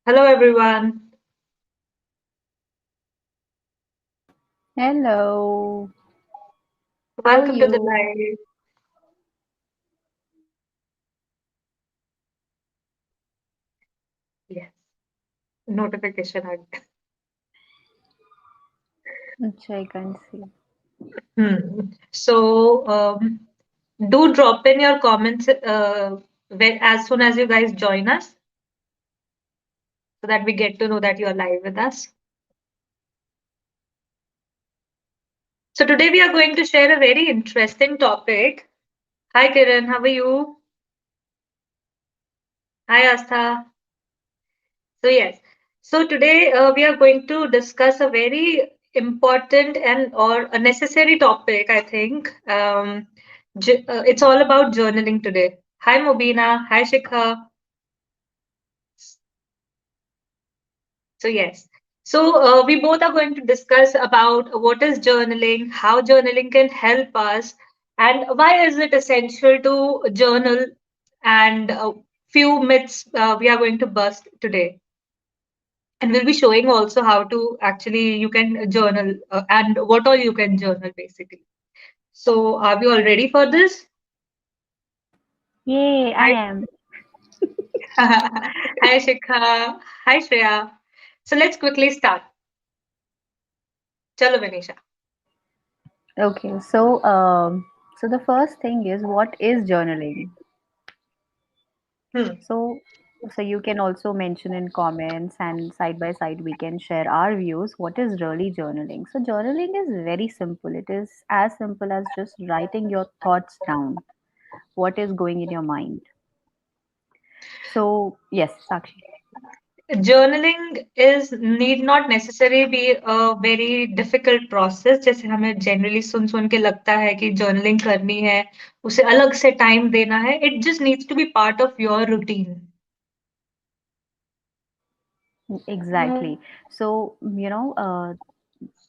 Hello, everyone. Hello, how are Welcome to the you? live. Yes, notification. अच्छा, I can't see. So, do drop in your comments as soon as you guys join us so that we get to know that you're live with us. So, today we are going to share a very interesting topic. Hi, Kiran. How are you? Hi, Astha. So, yes. So, today we are going to discuss a very important and or a necessary topic, I think. It's all about journaling today. Hi, Mobina. Hi, Shikha. So, yes. So, we both are going to discuss about what is journaling, how journaling can help us, and why is it essential to journal, and a few myths we are going to bust today. And we'll be showing also how to actually you can journal and what all you can journal basically. So are we all ready for this? Yay, I Hi, am. hi Shikha, hi Shreya. So let's quickly start. Chalo Vinisha. Okay, so the first thing is what is journaling? Hmm. So, so you can also mention in comments and side by side we can share our views. What is really journaling? So journaling is very simple. It is as simple as just writing your thoughts down. What is going in your mind? So yes, Sakshi. Journaling is need not necessarily be a very difficult process जैसे हमें generally सुन सुन के लगता है कि journaling करनी है उसे अलग से time देना है. It just needs to be part of your routine. Exactly. So,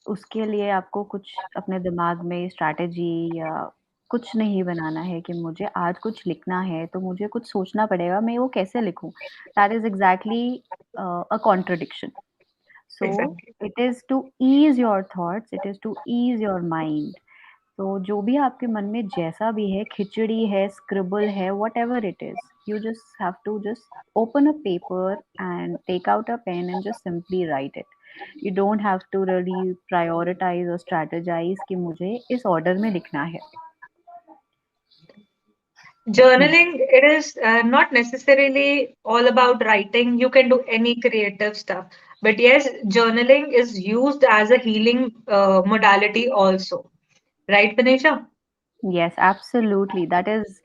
उसके लिए आपको कुछ अपने दिमाग में स्ट्रैटेजी या कुछ नहीं बनाना है कि मुझे आज कुछ लिखना है, तो मुझे कुछ सोचना पड़ेगा, मैं वो कैसे लिखूँ? That is exactly a contradiction. So, Exactly. it is to ease your thoughts, it is to ease your mind. तो जो भी आपके मन में जैसा भी है, खिचड़ी है, स्क्रिबल है, whatever it is, you just have to just open a paper and take out a pen and just simply write it. You don't have to really prioritize or strategize कि मुझे इस order में लिखना है. Hmm. Journaling, it is not necessarily all about writing. You can do any creative stuff. But yes, journaling is used as a healing modality also. Right, Tanisha? Yes, absolutely. That is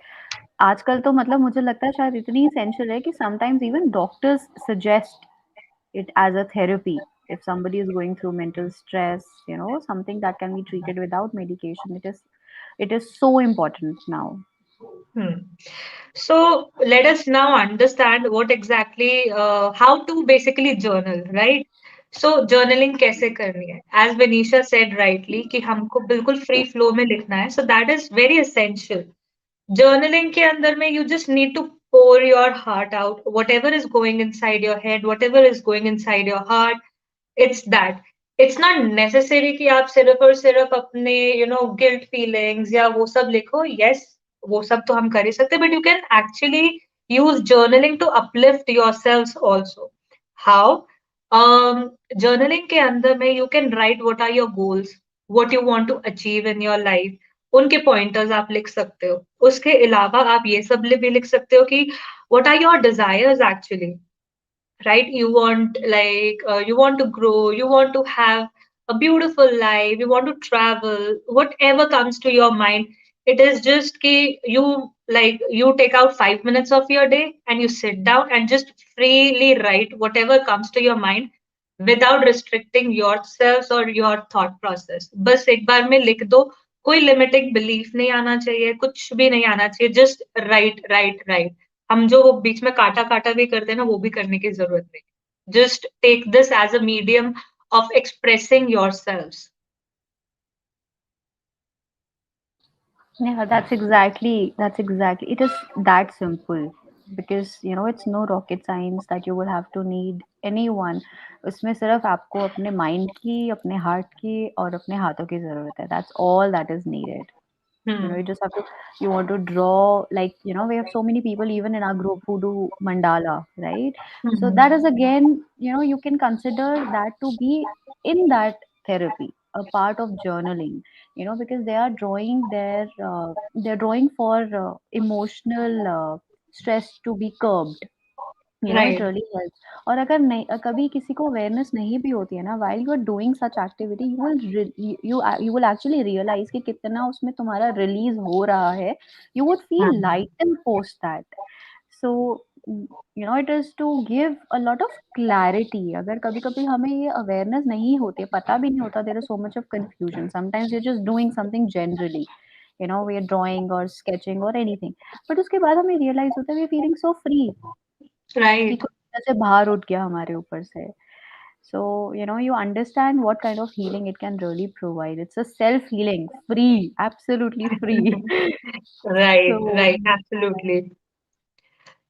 आजकल तो मतलब मुझे लगता है शायद इतनी essential है कि sometimes even doctors suggest it as a therapy. If somebody is going through mental stress, something that can be treated without medication, it is so important now. Hmm. So let us now understand what exactly, how to basically journal, right? So journaling कैसे करनी है? As Venisha said rightly कि हमको बिल्कुल free flow में लिखना है. So that is very essential. Journaling के अंदर में you just need to pour your heart out, whatever is going inside your head, whatever is going inside your heart, it's that. It's not necessary कि आप सिर्फ और सिर्फ अपने guilt feelings या वो सब लिखो. Yes, वो सब तो हम कर ही सकते, but you can actually use journaling to uplift yourselves also. How? Journaling के अंदर में you can write what are your goals, what you want to achieve in your life. उनके पॉइंटर्स आप लिख सकते हो. उसके अलावा आप ये सब भी लिख सकते हो कि what are your desires actually, right? You want you want to grow, you want to have a beautiful life, you want to travel, whatever comes to your mind. It is just ki you you take out 5 minutes of your day and you sit down and just freely write whatever comes to your mind without restricting yourselves or your thought process. बस एक बार में लिख दो. कोई limiting belief नहीं आना चाहिए, कुछ भी नहीं आना चाहिए. Just right right right. हम जो वो बीच में काटा काटा भी करते हैं ना, वो भी करने की जरूरत नहीं. Just take this as a medium of expressing yourself. Yeah, that's exactly it is that simple. because it's no rocket science that you will have to need anyone. उसमें सिर्फ आपको अपने माइंड की, अपने हार्ट की और अपने हाथों की जरूरत है. That's all that is needed. You Hmm. just have to, you want to draw, like, we have so many people even in our group who do mandala, right? So Hmm. that is again, you can consider that to be in that therapy, a part of journaling, because they are drawing their they're drawing for emotional stress to be curbed. It Right. really helps. और अगर नहीं, कभी किसी को awareness नहीं भी होती है ना, while you are doing such activity, you will actually realize कि कितना उसमें तुम्हारा रिलीज हो रहा है. You would feel Hmm. lighter post that. So it is to give a lot of clarity. अगर कभी कभी हमें ये अवेयरनेस नहीं होती, पता भी नहीं होता, there is so much of confusion. Sometimes you're just doing something generally, we are drawing or sketching or anything, but उसके बाद हमें realize होता है we are feeling so free कि Right. कुछ ऐसे भार उठ गया हमारे ऊपर से. So, you understand what kind of healing it can really provide. It's a self healing, free, absolutely free. Right, So, right, absolutely.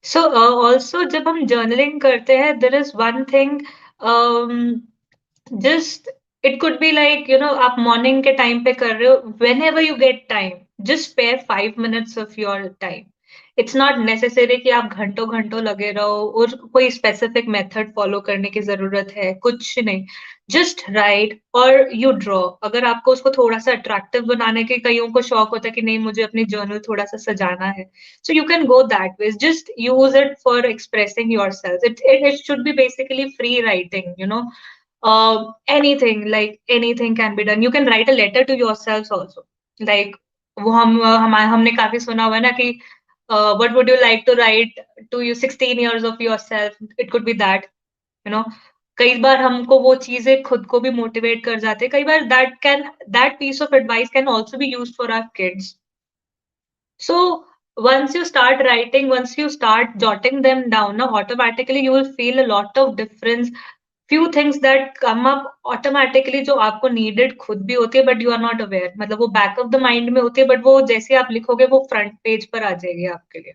So, also जब हम journaling करते हैं, there is one thing, um, just it could be like, आप morning के time पे कर रहे हो, whenever you get time, just spare 5 minutes of your time. It's not necessary कि आप घंटों घंटों लगे रहो और कोई specific method follow करने की जरूरत है, कुछ नहीं. Just write और you draw. अगर आपको उसको थोड़ा सा attractive बनाने के, कईयों को शौक होता है कि नहीं मुझे अपनी journal थोड़ा सा सजाना है. So you can go that way. Just use it for expressing yourself. It should be basically free writing, anything, like anything can be done. You can write a letter to yourselves also. Like वो हमने काफी सुना हुआ है ना कि what would you like to write to you 16 years of yourself? It could be that, you know. कई बार हमको वो चीजें खुद को भी मोटिवेट कर जाते हैं. कई बार that piece of advice can also be used for our kids. So once you start writing, once you start jotting them down, now automatically you will feel a lot of difference. Few things that come up automatically जो आपको needed खुद भी होती है but you are not aware. मतलब वो back of the mind में होती है but वो जैसे आप लिखोगे वो front page पर आ जाएगी आपके लिए.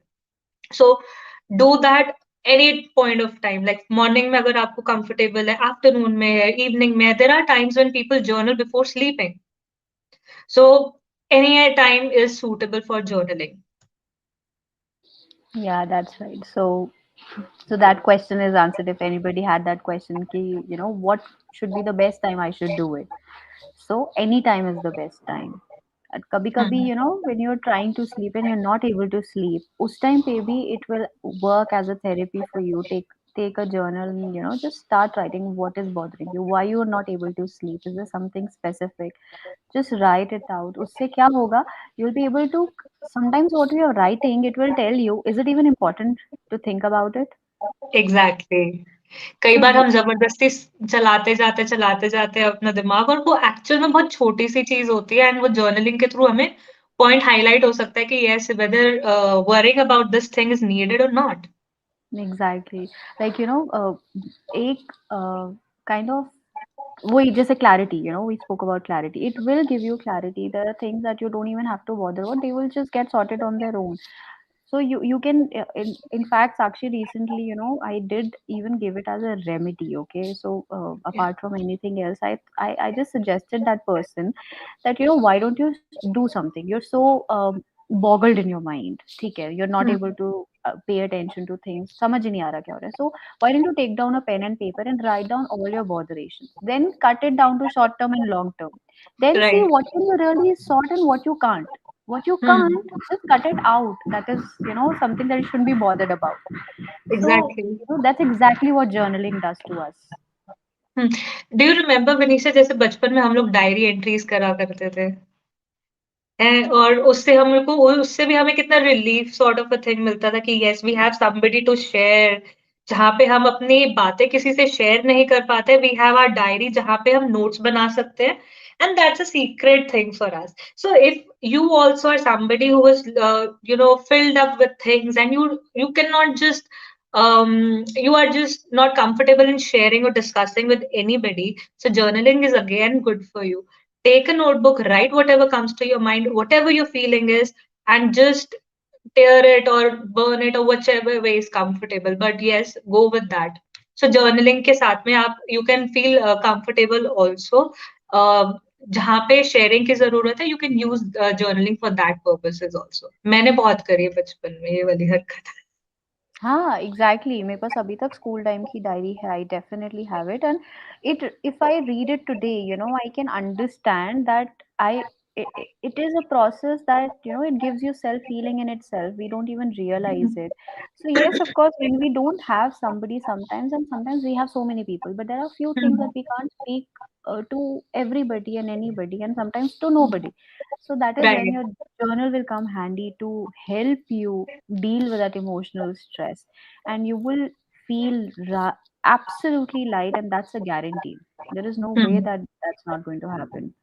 So do that any point of time. Like morning में अगर आपको comfortable है, afternoon में है, evening में है. There are times when people journal before sleeping. So any time is suitable for journaling. yeah, that's right. So that question is answered. If anybody had that question, ki, what should be the best time I should do it? So any time is the best time. कभी कभी, Hmm. when you're trying to sleep and you're not able to sleep, उस time पे भी it will work as a therapy for you. Take a journal and, just start writing what is bothering you, why you are not able to sleep, is there something specific. Just write it out. उससे क्या होगा, you'll be able to, sometimes what you are writing, it will tell you, is it even important to think about it. Exactly कई So बार हम जबरदस्ती चलाते जाते हैं अपना दिमाग और वो एक्चुअल में बहुत छोटी सी चीज होती है एंड वो जर्नलिंग के थ्रू हमें पॉइंट हाईलाइट हो सकता है कि yes whether worrying about this thing is needed और नॉट. exactly, like, एक kind of, वही जैसे clarity, we spoke about clarity, it will give you clarity. There are things that you don't even have to bother about, they will just get sorted on their own. So you can, in fact, Sakshi, recently, I did even give it as a remedy. Okay, so apart from anything else, I just suggested that person that, why don't you do something. You're so boggled in your mind, ठीक है, you're not able to pay attention to things, समझ ही नहीं आ रहा क्या हो रहा है. So why don't you take down a pen and paper and write down all your botherations, then cut it down to short term and long term, then see right. what can you really sort and what you can't. What you can't, just cut it out. That is, something that you shouldn't be bothered about. So, exactly. that's exactly what journaling does to us. Do you remember Vinisha जैसे बचपन में हम लोग diary entries करा करते थे हैं और उससे भी हमें कितना relief sort of a thing मिलता था कि yes we have somebody to share. जहाँ पे हम अपनी बातें किसी से शेयर नहीं कर पाते, वी हैव आवर डायरी जहाँ पे हम नोट्स बना सकते हैं and that's a secret thing for us. So if you also are somebody who was filled up with things and you cannot just you are just not comfortable in sharing or discussing with anybody, so journaling is again good for you. Take a notebook, write whatever comes to your mind, whatever your feeling is, and just tear it or burn it or whichever way is comfortable. But yes, go with that. So journaling के साथ में आप you can feel comfortable also. Uh, जहाँ पे sharing की जरूरत है, you can use journaling for that purposes also. मैंने बहुत करी है बचपन में ये वाली हरकत. हाँ, एग्ज़ैक्टली मेरे पास अभी तक स्कूल टाइम की डायरी है, I definitely have it and it if I read it today, you know, I can understand that it is a process that, you know, it gives you self healing in itself. We don't even realize it. So yes, of course, when we don't have somebody sometimes, and sometimes we have so many people, but there are few things that we can't speak to everybody and anybody, and sometimes to nobody. So that is when Right. your journal will come handy to help you deal with that emotional stress, and you will feel absolutely light, and that's a guarantee. There is no way Hmm. that that's not going to happen.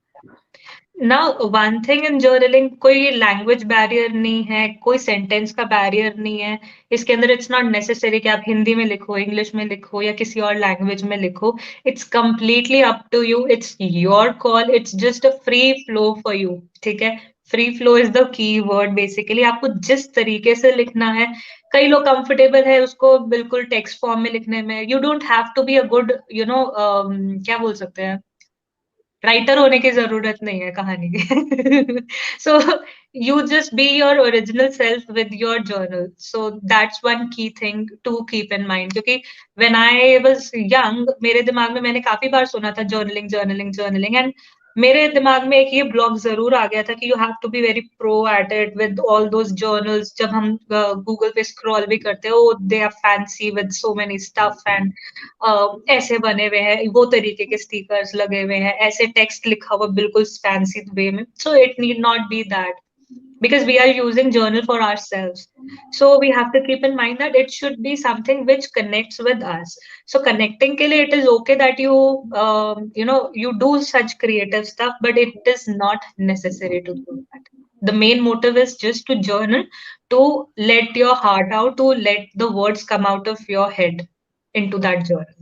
Now, one thing in journaling, कोई language barrier नहीं है, कोई sentence का barrier नहीं है. इसके अंदर it's not necessary कि आप हिंदी में लिखो, इंग्लिश में लिखो या किसी और लैंग्वेज में लिखो. It's completely up to you. It's your call. It's just a free flow for you. ठीक है. Free flow is the keyword basically. आपको जिस तरीके से लिखना है. कई लोग कंफर्टेबल है उसको बिल्कुल टेक्स्ट फॉर्म में लिखने में. You don't have to be a good क्या बोल सकते हैं, राइटर होने की ज़रूरत नहीं है कहानी की. सो you just be your original self with your journal. So that's one key thing to keep in mind. क्योंकि when I was young, मेरे दिमाग में मैंने काफी बार सुना था journaling, journaling, journaling, and मेरे दिमाग में एक ये ब्लॉक जरूर आ गया था कि you have to be very pro at it with all those journals. जब हम गूगल पे स्क्रॉल भी करते हैं, oh they are fancy with so many stuff and ऐसे बने हुए हैं, वो तरीके के स्टिकर्स लगे हुए हैं, ऐसे टेक्स्ट लिखा हुआ बिल्कुल फैंसी वे में. So it need not be that because we are using journal for ourselves. So we have to keep in mind that it should be something which connects with us. So connecting ke liye it is okay that you do such creative stuff, but it is not necessary to do that. The main motive is just to journal, to let your heart out, to let the words come out of your head into that journal.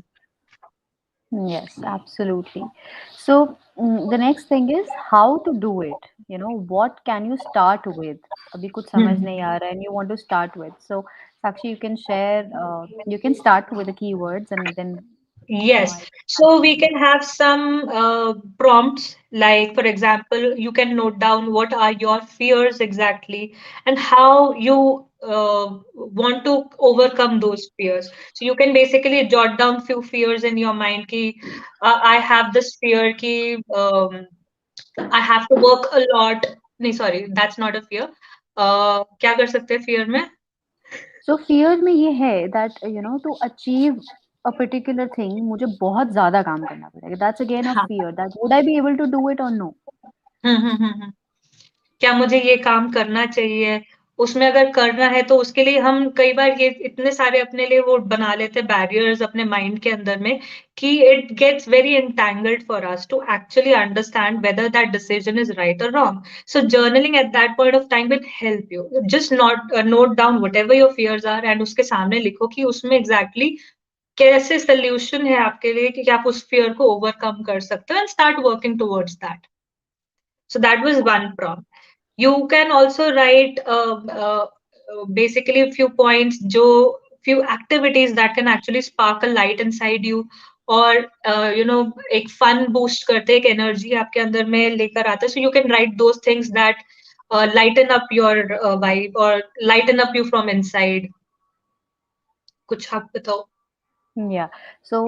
Yes, absolutely. So the next thing is how to do it. You know, what can you start with? अभी कुछ समझ Hmm. नहीं आ रहा है and you want to start with. So Sakshi, you can share. You can start with the keywords and then Yes. I So we can have some prompts, like, for example, you can note down what are your fears exactly and how you want to overcome those fears. So you can basically jot down few fears in your mind. Ki, I have this fear ki I have to work a lot. नहीं, sorry, that's not a fear. क्या कर सकते हैं fear में? so fear में ये है that you know to achieve a particular thing मुझे बहुत ज़्यादा काम करना पड़ेगा. That's again a हाँ. fear that would I be able to do it or no? हम्म. क्या मुझे ये काम करना चाहिए? उसमें अगर करना है तो उसके लिए हम कई बार ये इतने सारे अपने लिए वो बना लेते हैं बैरियर्स अपने माइंड के अंदर में कि it gets very entangled for us to actually understand whether that decision is right और wrong. So journaling at that point of time will help you. Just note down whatever your fears are and उसके सामने लिखो कि उसमें exactly कैसे solution है आपके लिए कि आप उस फियर को ओवरकम कर सकते हो and start working towards that. So that was one prompt. You can also write basically a few points, few activities that can actually spark a light inside you, और एक fun boost करते एक energy आपके अंदर में लेकर आते. So you can write those things that lighten up your vibe or lighten up you from inside. कुछ आप बताओ. या सो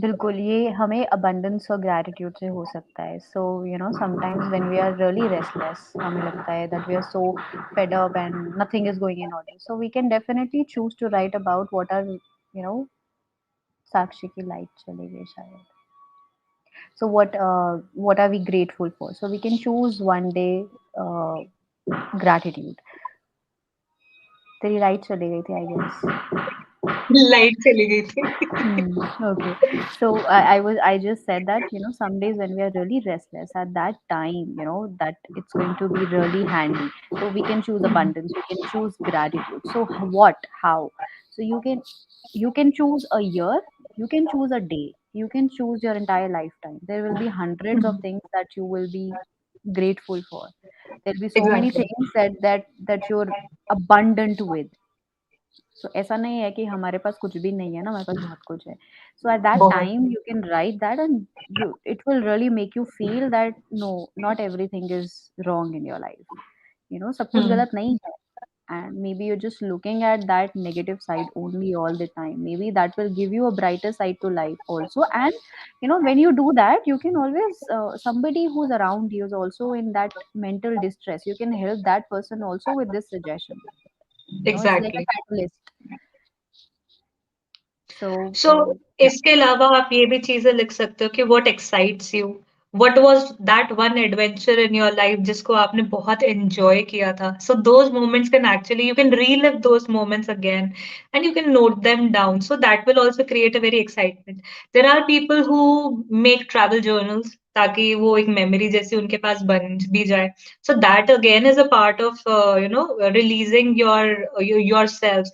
बिल्कुल ये हमें अबंडेंस और ग्रैटिट्यूड से हो सकता है. So you know sometimes when we are really restless हमें लगता है that we are so fed up and nothing is going in order, so we can definitely choose to write about what are you know Sakshi की light चली गई शायद. So what are we grateful for? So we can choose one day gratitude. तेरी light चली गई थी I guess. Light चली गई थी. Okay. So I just said that you know some days when we are really restless at that time, you know that it's going to be really handy. So we can choose abundance, we can choose gratitude. So what? How? So you can choose a year, you can choose a day, you can choose your entire lifetime. There will be hundreds of things that you will be grateful for. There'll be so many Exactly. things that you're abundant with. So ऐसा नहीं है कि हमारे पास कुछ भी नहीं है ना, हमारे पास बहुत कुछ है. So at that बहुत. time you can write that, and it will really make you feel that no, not everything is wrong in your life. सब कुछ Hmm. गलत नहीं है. And maybe you're just looking at that negative side only all the time. Maybe that will give you a brighter side to life also. And when you do that, you can always, somebody who's around you is also in that mental distress, you can help that person also with this suggestion. It's like a Exactly. catalyst. So so yeah. इसके अलावा आप ये भी चीजें लिख सकते हो कि what excites you, what was that one adventure in your life जिसको आपने बहुत एंजॉय किया था. So those moments can actually you can relive those moments again and you can note them down, so that will also create a very excitement. There are people who make travel journals ताकि वो एक memory जैसी उनके पास बन भी जाए. So that again is a part of releasing your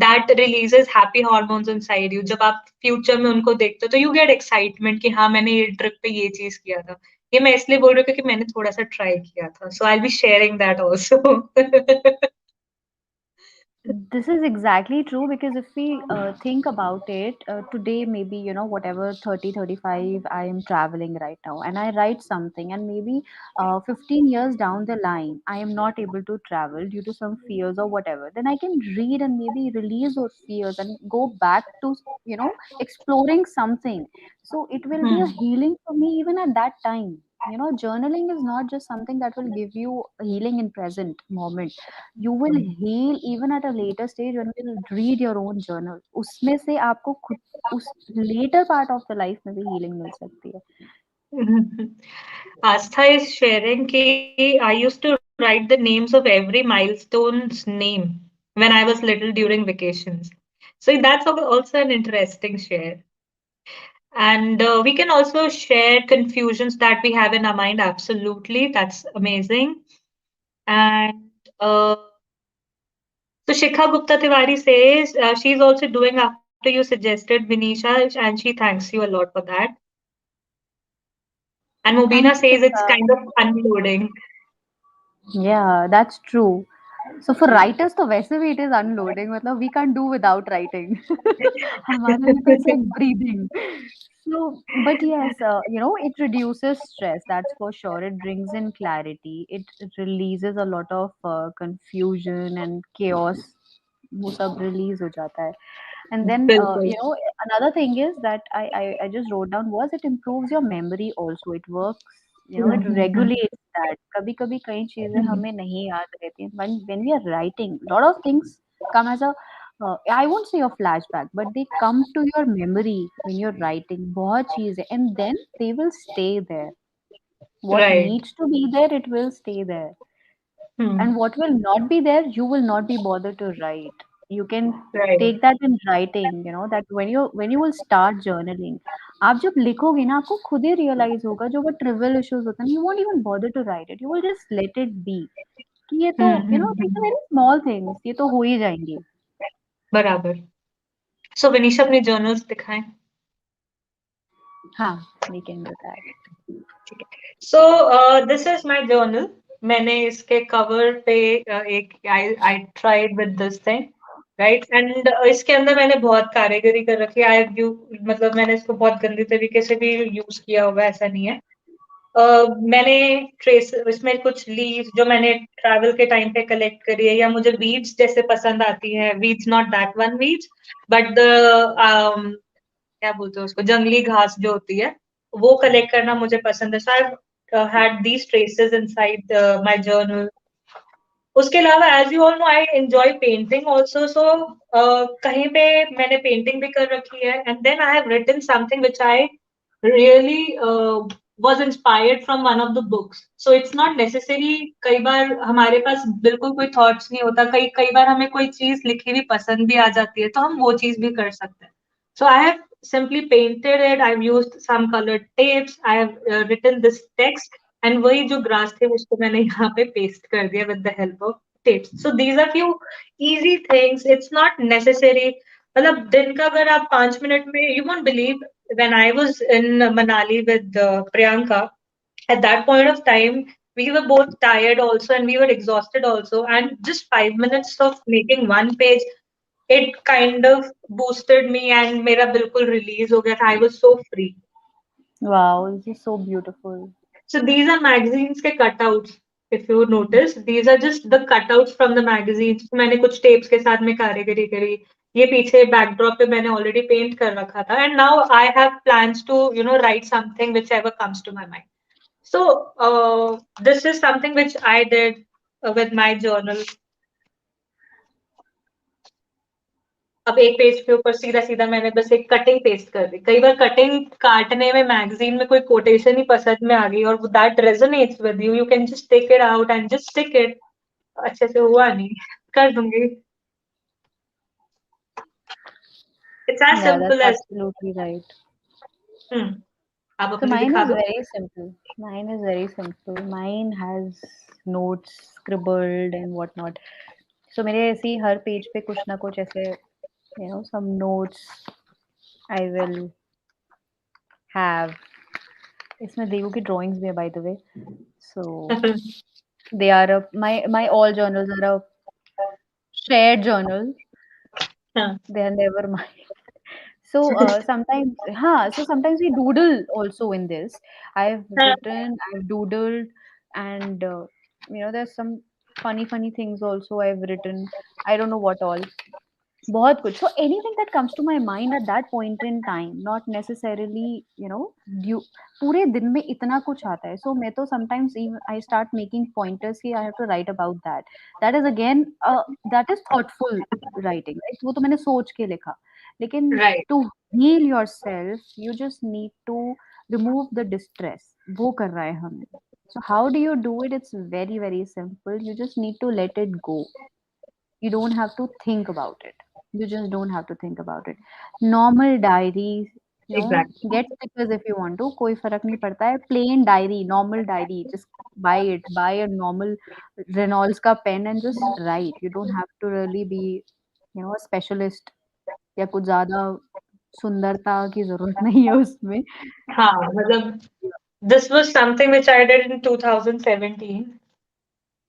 that releases happy hormones inside you. जब आप फ्यूचर में उनको देखते हो तो यू गेट एक्साइटमेंट कि हाँ मैंने ये ट्रिप पे ये चीज किया था. ये मैं इसलिए बोल रही हूँ क्योंकि मैंने थोड़ा सा ट्राई किया था, so I be sharing that also. This is exactly true, because if we think about it, today maybe, whatever 30, 35, I am traveling right now and I write something, and maybe 15 years down the line, I am not able to travel due to some fears or whatever. Then I can read and maybe release those fears and go back to, exploring something. So it will be a healing for me even at that time. Journaling is not just something that will give you healing in present moment. You will heal even at a later stage when you read your own journal. उसमें से आपको खुद उस later part of the life में भी healing मिल सकती है. Astha is sharing कि I used to write the names of every milestone's name when I was little during vacations. So that's also an interesting share. And we can also share confusions that we have in our mind. Absolutely. That's amazing. And so Shikha Gupta Tiwari says she's also doing after you suggested, Vinisha, and she thanks you a lot for that. And Mobina Thank you, says it's Shikha. kind of unloading. Yeah, that's true. So for writers तो वैसे भी it is unloading, मतलब we can't do without writing. हमारे लिए तो it's like breathing. So, but yes, it reduces stress, that's for sure. It brings in clarity. It releases a lot of confusion and chaos. वो सब release हो जाता है. And then, बिल्कुल. another thing is that I just wrote down was it improves your memory also. It works, it hmm, regulates that. कभी कभी कई चीजें हम्म, हमें नहीं याद रहती हैं. When we are writing, lot of things come as a, I won't say a flashback, but they come to your memory when you're writing. बहुत चीजें, and then they will stay there. What Right. needs to be there, it will stay there, and hmm, what will not be there, you will not be bothered to write. You can right. take that in writing, that when you will start journaling, आप जब लिखोगे ना, आपको खुद ही realise होगा जो वो trivial issues होते हैं, you won't even bother to write it. You will just let it be, कि ये तो, these are very small things, ये तो हो ही जाएंगे. बराबर. सो विनीशा अपने जर्नल्स दिखाएं. हाँ, we can do that. ठीक है. So this is my journal. मैंने इसके कवर पे एक I I tried with this thing, right. And इसके अंदर मैंने बहुत कारीगरी कर रखी है. आई यू मतलब मैंने इसको बहुत गंदी तरीके से भी यूज किया हुआ है, ऐसा नहीं है. मैंने ट्रेस इसमें कुछ लीव्स जो मैंने ट्रैवल के टाइम पे कलेक्ट करी है, या मुझे वीड्स जैसे पसंद आती है, weeds not that one weeds but the क्या बोलते हैं उसको, जंगली घास जो होती है, वो कलेक्ट करना मुझे पसंद है. So I had these traces inside my journal. उसके अलावा as you all know I enjoy painting also. So कहीं पे मैंने पेंटिंग भी कर रखी है, and then I have written something which I really was inspired from one of the books. So it's not necessary. कई बार हमारे पास बिल्कुल कोई थॉट्स नहीं होता, कई कई बार हमें कोई चीज लिखी हुई पसंद भी आ जाती है, तो हम वो चीज भी कर सकते हैं. So I have simply painted it. I've used some colored tapes. I have written this text, and वही जो ग्रास थे उसको मैंने यहाँ पे पेस्ट कर दिया with the help of tapes. So these are few easy things. It's not necessary. मतलब दिन का अगर आप 5 मिनट में, you won't believe, when I was in Manali with Priyanka, at that point of time We were both tired also, and we were exhausted also. And just 5 minutes of making one page, it kind of boosted me, and मेरा बिल्कुल release हो गया था. I was so free. Wow, this is so beautiful. So these are magazines के cutouts. If you notice, these are just the cutouts from the magazines. मैंने कुछ tapes के साथ में कारीगरी करी. ये पीछे backdrop पे मैंने already paint कर रखा था. And now I have plans to, write something whichever comes to my mind. So this is something which I did with my journal. अब एक पेज के ऊपर सीधा सीधा मैंने बस एक कटिंग पेस्ट कर दी. कई बार कटिंग काटने में मैगजीन में कोई कोटेशन ही पसंद में आ गई और that resonates with you, you can just take it out and just stick it. अच्छे से हुआ नहीं, कर दूंगी. It's as Yeah, that's simple as. absolutely right. आप So अपनी mine दिखा is दो. very simple. Mine is very simple. Mine has notes scribbled and whatnot. So मेरे ऐसे ही हर पेज पे कुछ ना कुछ ऐसे some notes I will have. इसमें देवू की drawings भी है by the way. So they are my all journals are a shared journal. हाँ. They are never mine. So sometimes we doodle also in this. I've हाँ. written, I've doodled, and there's some funny things also I've written. I don't know what all. बहुत कुछ. So anything that comes to my mind at that point in time, not necessarily, due पूरे दिन में इतना कुछ आता है. So मैं तो sometimes even I start making pointers कि I have to write about that. That is again that is thoughtful writing, right? वो तो मैंने सोच के लिखा. लेकिन right. to heal yourself, you just need to remove the distress. वो कर रहा है हमें. So how do you do it? It's very simple. You just need to let it go. You don't have to think about it. You just don't have to think about it. Normal diary, exactly. get stickers if you want to. कोई फर्क नहीं पड़ता है. Plain diary, normal diary. Just buy it. Buy a normal Reynolds का pen and just write. You don't have to really be, a specialist या कुछ ज़्यादा सुंदरता की ज़रूरत नहीं है उसमें. हाँ, मतलब this was something which I did in 2017.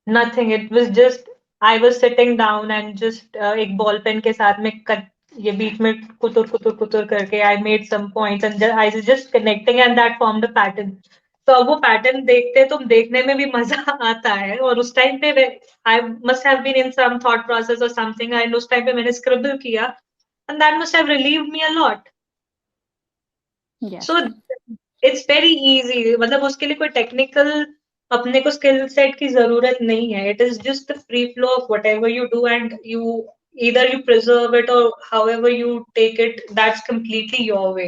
Nothing. It was just I was sitting down and just एक ball pen के साथ में कट ये बीच में कुतुर कुतुर कुतुर करके I made some points and I was just connecting and that formed a pattern. तो अब वो पैटर्न देखते तो देखने में भी मजा आता है और उस टाइम पे I must have been in some thought process or something and उस टाइम पे मैंने scribble किया and that must have relieved me a lot. Yes. So it's very easy. मतलब उसके लिए कोई टेक्निकल अपने को स्किल सेट की जरूरत नहीं है. It is just the free flow of what ever you do and you either you preserve it or however you take it, that's completely your way.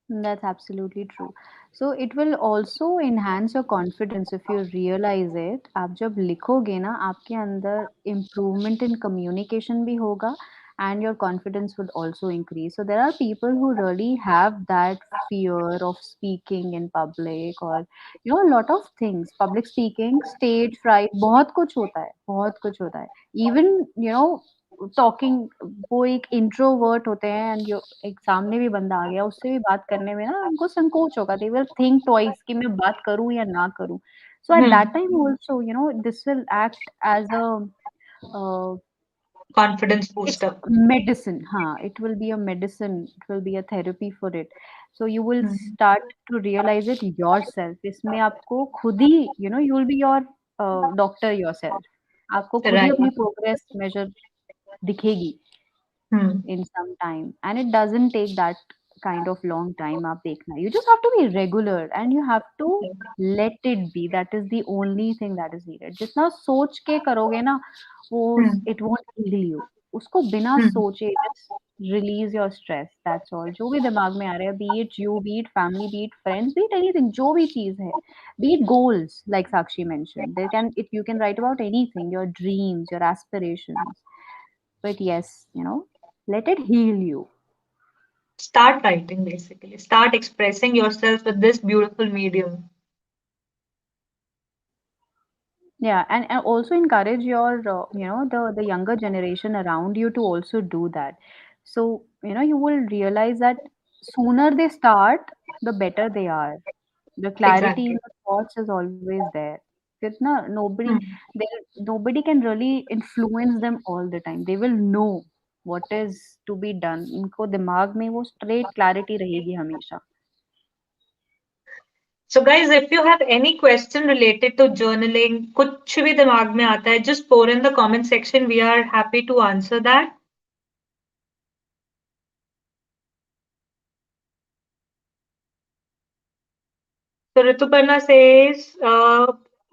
That's absolutely true. So it will also enhance your confidence if you realize it. आप जब लिखोगे ना आपके अंदर improvement in communication भी होगा and your confidence would also increase. So there are people who really have that fear of speaking in public or a lot of things. Public speaking, stage fright, बहुत कुछ होता है, बहुत कुछ होता है. Even टॉकिंग वो एक इंट्रोवर्ट होते हैं एंड जो एक सामने भी बंदा आ गया उससे भी बात करने में ना उनको संकोच होगा. दे विल थिंक ट्वाइस कि मैं बात करूं या ना करूं. So at that time also this will act as a Confidence it's booster. medicine. हाँ, it will be a medicine, it will be a therapy for it. So you will start to realize it yourself. इसमें आपको खुद ही you will be your doctor yourself. आपको खुद ही अपनी right. Progress major दिखेगी हम्म. in some time, and it doesn't take that kind of long time. आप देखना, you just have to be regular and you have to let it be. That is the only thing that is needed. जितना सोच के करोगे ना वो हम्म. it won't heal you. उसको बिना हम्म. सोचे just release your stress. That's all. जो भी दिमाग में आ रहा है, be it you, be it family, be it friends, be it anything, जो भी चीज है, be it goals, like Sakshi mentioned, they can it you can write about anything, your dreams, your aspirations. But yes, let it heal you. Start writing, basically start expressing yourself with this beautiful medium. Yeah, and also encourage your, the younger generation around you to also do that. So, you will realize that sooner they start, the better they are. The clarity in Exactly. the thoughts is always there. फिर ना Hmm. they nobody can really influence them all the time. They will know what is to be done. उनको दिमाग में वो straight clarity रहेगी हमेशा. So guys, if you have any question related to journaling, कुछ भी दिमाग में आता है, just pour in the comment section. We are happy to answer that. So Rituparna says,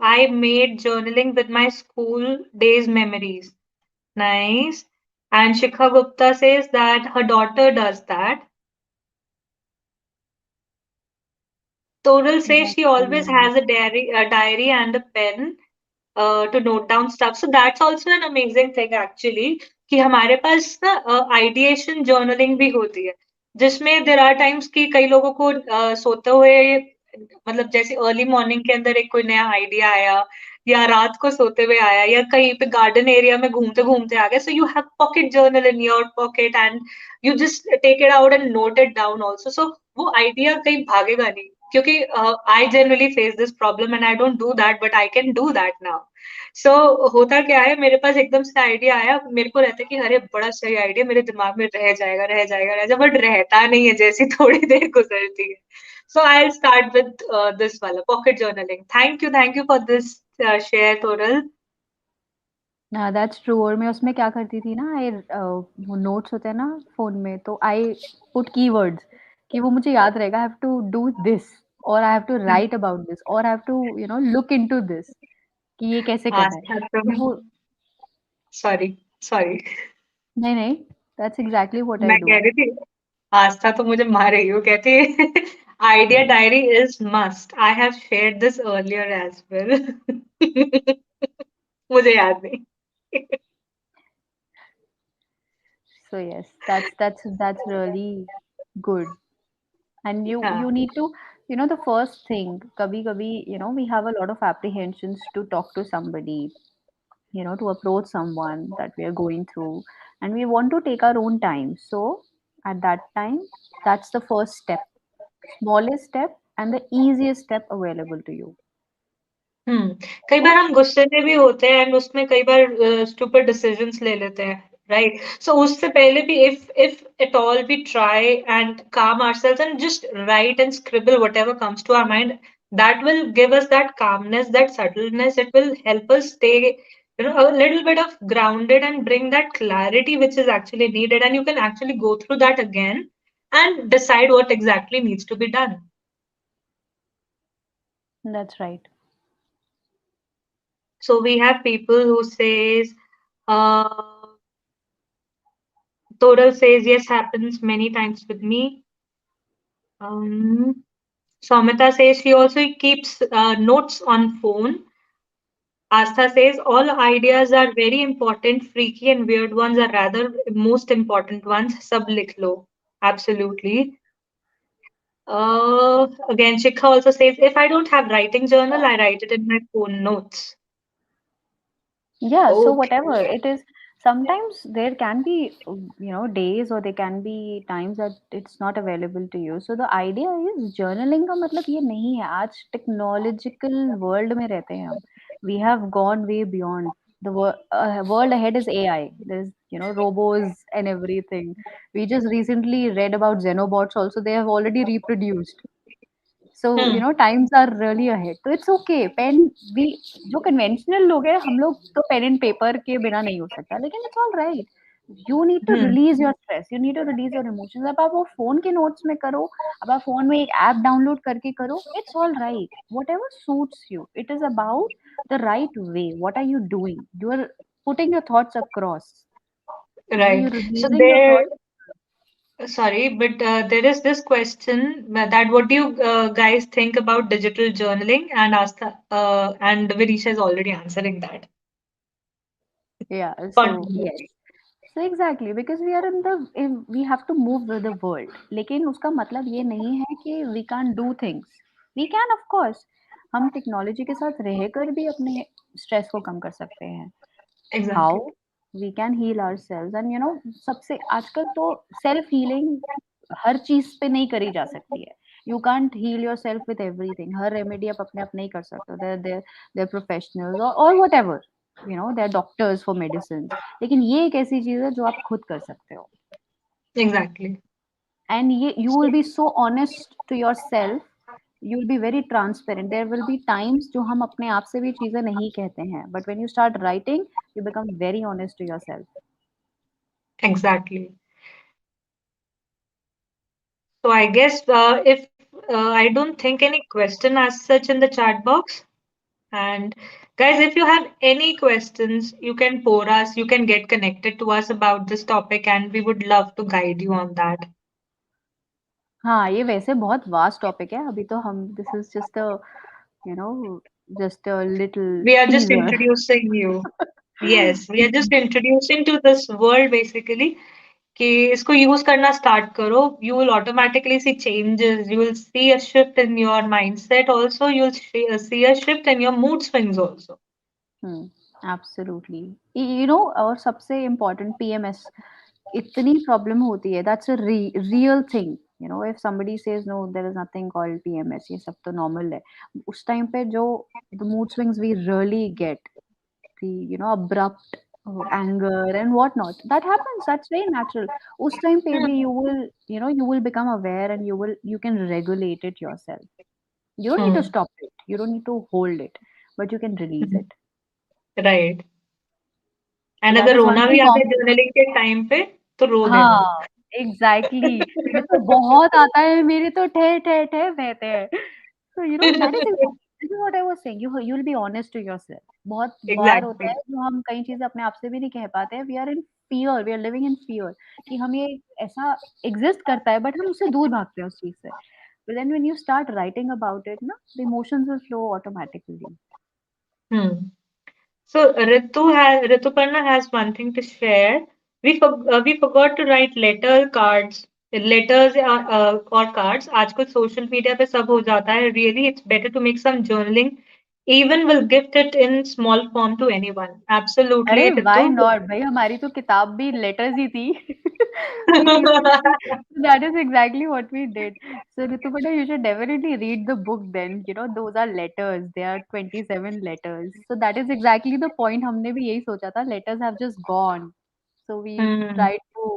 I made journaling with my school days memories. Nice. And Shikha Gupta says that her daughter does that. Toral says she That's always really nice. has a diary and a pen to note down stuff. So that's also an amazing thing actually कि हमारे पास ना ideation journaling भी होती है जिसमें there are times कि कई लोगों को सोते हुए मतलब जैसे अर्ली मॉर्निंग के अंदर एक कोई नया आइडिया आया या रात को सोते हुए आया या कहीं पे गार्डन एरिया में घूमते घूमते आ गया so you have pocket journal in your pocket and you just take it out and note it down also so वो आइडिया कहीं भागेगा नहीं क्योंकि I generally face this problem and I don't do that but I can do that now so होता क्या है मेरे पास एकदम से आइडिया आया मेरे को रहता है कि अरे बड़ा सही आइडिया मेरे दिमाग में रह जाएगा बट रहता नहीं है जैसी थोड़ी देर गुजरती है so I start with this वाला pocket journaling thank you for this share Toral हाँ, दैट्स ट्रू। और मैं उसमें क्या करती थी ना, वो नोट्स होते हैं ना फ़ोन में, तो आई पुट कीवर्ड्स कि वो मुझे याद रहेगा, I have to do this और I have to write about this और I have to look into this कि ये कैसे करना है। आस्था तुम तो वो सॉरी सॉरी नहीं, नहीं, दैट्स एक्ज़ैक्टली व्हाट आई मैं डू। कह रही थी आस्था तो मुझे मार रही हो कहती है idea diary is must I have shared this earlier as well मुझे याद नहीं so yes, that's really good. And you हाँ need to the first thing, कभी-कभी we have a lot of apprehensions to talk to somebody, to approach someone that we are going through, and we want to take our own time. So at that time, that's the first step, smallest step and the easiest step available to you. हुँ, कई बार हम गुस्से में भी होते हैं and उसमें कई बार stupid decisions ले लेते हैं, राइट? सो उससे पहले भी if at all we try and calm ourselves and just write and scribble whatever comes to our mind, that will give us that calmness, that subtleness. It will help us stay, a little bit of grounded and bring that clarity which is actually needed, and you can actually go through that again and decide what exactly needs to be done. That's right. So we have people who says, uh, Total says yes happens many times with me. Um, Samita says she also keeps notes on phone. Astha says all ideas are very important. Freaky and weird ones are rather most important ones. Sab likh lo. Absolutely. Again, Shikha also says if I don't have writing journal, I write it in my phone notes. Yeah, so Okay. whatever it is, sometimes there can be, days, or there can be times that it's not available to you. So the idea is journaling का मतलब ये नहीं है, आज technological world में रहते हैं हम. We have gone way beyond. The world ahead is AI. There's, robots and everything. We just recently read about Xenobots also. They have already reproduced. So, Hmm. times are really ahead. तो it's okay, pain we जो conventional लोग हैं, हम लोग तो pen and paper के बिना नहीं हो सकता, लेकिन it's all right. You need to Hmm. Release your stress, you need to release your emotions. अब आप वो फोन के नोट्स में करो, अब आप फोन में एक ऐप डाउनलोड करके करो, it's all right, whatever suits you. It is about the right way, what are you doing, you are putting your thoughts across, Right. you're So releasing your there, thoughts. sorry, but there is this question that what do you guys think about digital journaling? And Astha and Vinisha is already answering that. Yeah, so Continue. yes. So exactly, because we are we have to move with the world. लेकिन उसका मतलब ये नहीं है कि we can't do things. We can of course. हम technology के साथ रहकर भी अपने स्ट्रेस को कम कर सकते हैं. How? Exactly. We can heal ourselves, and सबसे आजकल तो सेल्फ हीलिंग हर चीज पे नहीं करी जा सकती है. You can't heal yourself with everything. Her remedy आप अपने आप नहीं कर सकते हो. They're professionals or whatever. You know, they're doctors for medicines. लेकिन ये एक ऐसी चीज है जो आप खुद कर सकते हो. Exactly. And you will be so honest to yourself. You will be very transparent. There will be times जो हम अपने आप से भी चीजें नहीं कहते हैं. But when you start writing, you become very honest to yourself. Exactly. So I guess if I don't think any question as such in the chat box. And guys, if you have any questions, you can pour us, you can get connected to us about this topic, and we would love to guide you on that. हाँ, ये वैसे बहुत vast topic है. अभी तो हम this is just a you know just a little We are just teaser. introducing you. Yes, we are just introducing to this world basically. कि इसको यूज करना स्टार्ट करो, you will automatically see changes, you will see a shift in your mindset also, you will see a shift in your mood swings also. Absolutely. You know और सबसे important PMS इतनी problem होती है. That's a real thing. You know if somebody says no there is nothing called PMS, ये सब तो normal है. उस टाइम पे जो the mood swings we really get, the abrupt anger and whatnot, that happens. That's very natural. Us time pe bhi you will, you will become aware, and you can regulate it yourself. You don't need to Hmm. stop it, you don't need to hold it, but you can release Hmm. it. Right. So and that अगर is one रोना भी thing आता है common. Journaling के time पे तो रो देना. हाँ, एग्जैक्टली. मेरे तो बहुत आता है, मेरे तो ठे ठे ठे बहते हैं. So that is exactly, this is what I was saying. You'll be honest to yourself. बहुत बार होता एग्जैक्टली. है जो हम कई चीजें अपने आप से भी नहीं कह पाते हैं. We are living in fear कि हम ये ऐसा एग्जिस्ट करता है, बट हम उससे दूर भागते हैं उस चीज से. But then when you start writing about it, ना, the emotions will flow automatically. Hmm. So Rituparna has one thing to share. We forgot to write letters or cards. आजकल social media पे सब हो जाता है. Really, it's better to make some journaling. Even will gift it in small form to anyone. अरे Absolutely, why Ritu. Not भाई, हमारी तो किताब भी लेटर्स ही थी. We used to write. That is exactly what we did. So Ritupada, you should definitely read the book then. Those are letters. There are 27 letters. So that is exactly the point. हमने भी यही सोचा था. Letters have just gone. So we Hmm. tried to,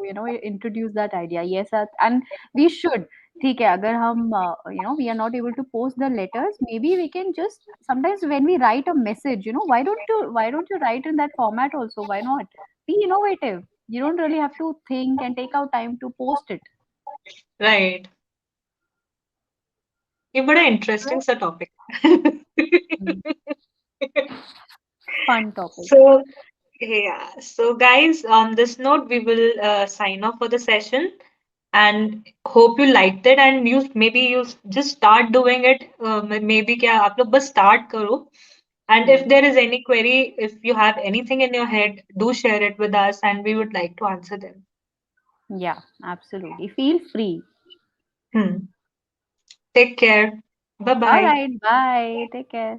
introduce that idea. Yes, and we should. ठीक है, अगर हम we are not able to post the letters, maybe we can just sometimes when we write a message, why don't you write in that format also? Why not? Be innovative. You don't really have to think and take out time to post it. Right. ये बड़ा interesting Right. सा topic. Mm. Fun topic. So yeah, so guys, on this note, we will sign off for the session and hope you liked it and you just start doing it. Maybe क्या आप लोग बस start करो. And if Hmm. there is any query, if you have anything in your head, do share it with us and we would like to answer them. Yeah, absolutely. Feel free. Hmm. Take care. Bye All bye. right. Bye. Take care.